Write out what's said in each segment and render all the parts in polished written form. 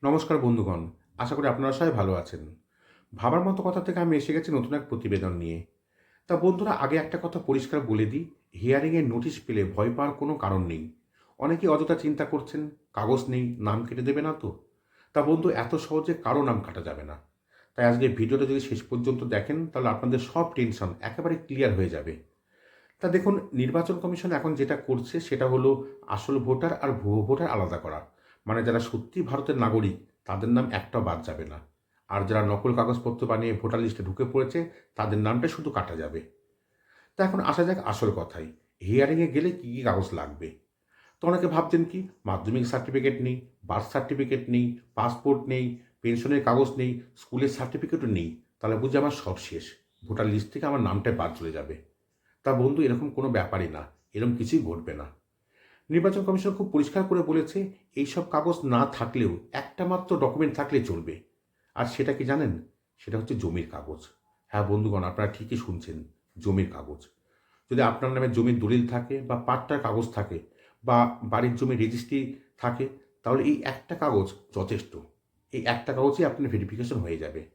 নমস্কার বন্ধুগণ, আশা করি আপনারা সবাই ভালো আছেন। ভাবার মতো কথা থেকে আমি এসে গেছি নতুন এক প্রতিবেদন নিয়ে। তা বন্ধুরা, আগে একটা কথা পরিষ্কার বলে দিই, হিয়ারিংয়ের নোটিশ পেলে ভয় পাওয়ার কোনো কারণ নেই। অনেকেই অযথা চিন্তা করছেন, কাগজ নেই, নাম কেটে দেবে না তো? তা বন্ধু, এত সহজে কারো নাম কাটা যাবে না। তাই আজকে ভিডিওটা যদি শেষ পর্যন্ত দেখেন তাহলে আপনাদের সব টেনশন একেবারে ক্লিয়ার হয়ে যাবে। তা দেখুন, নির্বাচন কমিশন এখন যেটা করছে সেটা হলো আসল ভোটার আর ভুয়ো ভোটার আলাদা করা। মানে যারা সত্যি ভারতের নাগরিক তাদের নাম একটাও বাদ যাবে না। আর যারা নকল কাগজপত্র বানিয়ে ভোটার লিস্টে ঢুকে পড়েছে তাদের নামটা শুধু কাটা যাবে। তা এখন আসা যাক আসল কথায়, হিয়ারিংয়ে গেলে কী কী কাগজ লাগবে। তো অনেকে ভাবছেন কি, মাধ্যমিক সার্টিফিকেট নেই, বার্থ সার্টিফিকেট নেই, পাসপোর্ট নেই, পেনশনের কাগজ নেই, স্কুলের সার্টিফিকেটও নেই, তাহলে বুঝি আমার সব শেষ, ভোটার লিস্ট থেকে আমার নামটাই বাদ চলে যাবে। তা বন্ধু, এরকম কোনো ব্যাপারই না, এরকম কিছুই ঘটবে না। নির্বাচন কমিশন খুব পরিষ্কার করে বলেছে, এইসব কাগজ না থাকলেও একটা মাত্র ডকুমেন্ট থাকলেই চলবে। আর সেটা কি জানেন? সেটা হচ্ছে জমির কাগজ। হ্যাঁ বন্ধুগণ, আপনারা ঠিকই শুনছেন, জমির কাগজ। যদি আপনার নামে জমির দলিল থাকে বা পাট্টার কাগজ থাকে বা বাড়ির জমি রেজিস্ট্রি থাকে, তাহলে এই একটা কাগজ যথেষ্ট। এই একটা কাগজেই আপনার ভেরিফিকেশন হয়ে যাবে।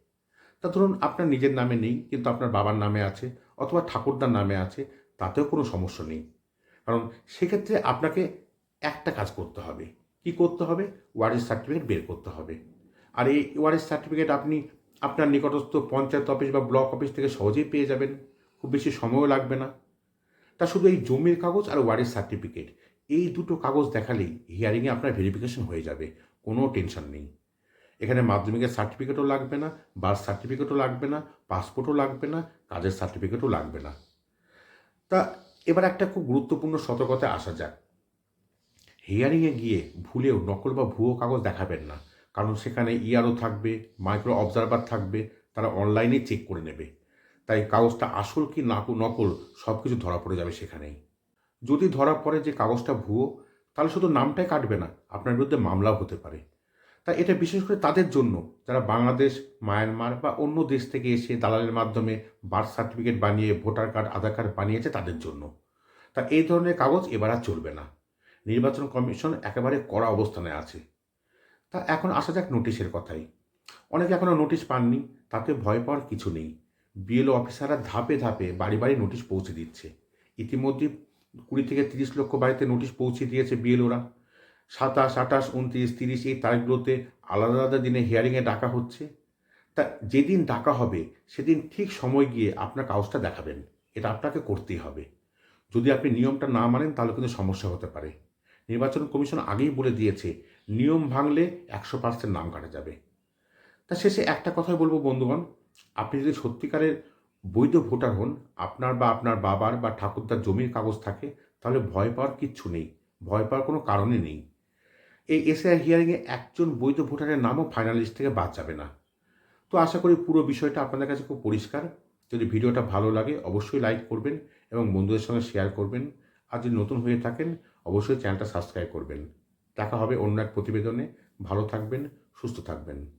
তা ধরুন আপনার নিজের নামে নেই কিন্তু আপনার বাবার নামে আছে অথবা ঠাকুরদার নামে আছে, তাতেও কোনো সমস্যা নেই। কারণ সেক্ষেত্রে আপনাকে একটা কাজ করতে হবে। কি করতে হবে? ওয়ারিশ সার্টিফিকেট বের করতে হবে। আর এই ওয়ারিশ সার্টিফিকেট আপনি আপনার নিকটস্থ পঞ্চায়েত অফিস বা ব্লক অফিস থেকে সহজেই পেয়ে যাবেন। খুব বেশি সময়ও লাগবে না। তা শুধু এই জমির কাগজ আর ওয়ারিশ সার্টিফিকেট, এই দুটো কাগজ দেখালেই হিয়ারিংয়ে আপনার ভেরিফিকেশন হয়ে যাবে। কোনো টেনশন নেই। এখানে মাধ্যমিকের সার্টিফিকেটও লাগবে না, বার্থ সার্টিফিকেটও লাগবে না, পাসপোর্টও লাগবে না, কাজের সার্টিফিকেটও লাগবে না। তা এবার একটা খুব গুরুত্বপূর্ণ সতর্কতায় আসা যাক। হিয়ারিংয়ে গিয়ে ভুলেও নকল বা ভুয়ো কাগজ দেখাবেন না। কারণ সেখানে ইআরও থাকবে, মাইক্রো অবজারভার থাকবে, তারা অনলাইনে চেক করে নেবে। তাই কাগজটা আসল কি নকল সব কিছু ধরা পড়ে যাবে সেখানেই। যদি ধরা পড়ে যে কাগজটা ভুয়ো, তাহলে শুধু নামটাই কাটবে না, আপনার বিরুদ্ধে মামলাও হতে পারে। তাই এটা বিশেষ করে তাদের জন্য যারা বাংলাদেশ, মায়ানমার বা অন্য দেশ থেকে এসে দালালের মাধ্যমে বার্থ সার্টিফিকেট বানিয়ে ভোটার কার্ড, আধার কার্ড বানিয়েছে তাদের জন্য। তা এই ধরনের কাগজ এবার আর চলবে না। নির্বাচন কমিশন একেবারে কড়া অবস্থানে আছে। তা এখন আসা যাক নোটিশের কথাই। অনেকে এখনও নোটিশ পাননি, তাতে ভয় পাওয়ার কিছু নেই। বিএলও অফিসাররা ধাপে ধাপে বাড়ি বাড়ি নোটিশ পৌঁছে দিচ্ছে। ইতিমধ্যে 20 থেকে 30 লক্ষ বাড়িতে নোটিশ পৌঁছে দিয়েছে বিএলওরা। 27, 28, 29, 30 এই তারিখগুলোতে আলাদা আলাদা দিনে হিয়ারিংয়ে ডাকা হচ্ছে। তা যেদিন ডাকা হবে সেদিন ঠিক সময় গিয়ে আপনার কাগজটা দেখাবেন। এটা আপনাকে করতেই হবে। যদি আপনি নিয়মটা না মানেন তাহলে কিন্তু সমস্যা হতে পারে। নির্বাচন কমিশন আগেই বলে দিয়েছে, নিয়ম ভাঙলে 100% নাম কাটা যাবে। তা শেষে একটা কথাই বলবো বন্ধুগণ, আপনি যদি সত্যিকারের বৈধ ভোটার হন, আপনার বা আপনার বাবার বা ঠাকুরদার জমির কাগজ থাকে, তাহলে ভয় পাওয়ার কিচ্ছু নেই। ভয় পাওয়ার কোনো কারণই নেই। এই এসআইআর হিয়ারিংয়ে একজন বৈধ ভোটারের নামও ফাইনাল লিস্ট থেকে বাদ যাবে না। তো আশা করি পুরো বিষয়টা আপনাদের কাছে খুব পরিষ্কার। যদি ভিডিওটা ভালো লাগে অবশ্যই লাইক করবেন এবং বন্ধুদের সঙ্গে শেয়ার করবেন। আর যদি নতুন হয়ে থাকেন অবশ্যই চ্যানেলটা সাবস্ক্রাইব করবেন। দেখা হবে অন্য এক প্রতিবেদনে। ভালো থাকবেন, সুস্থ থাকবেন।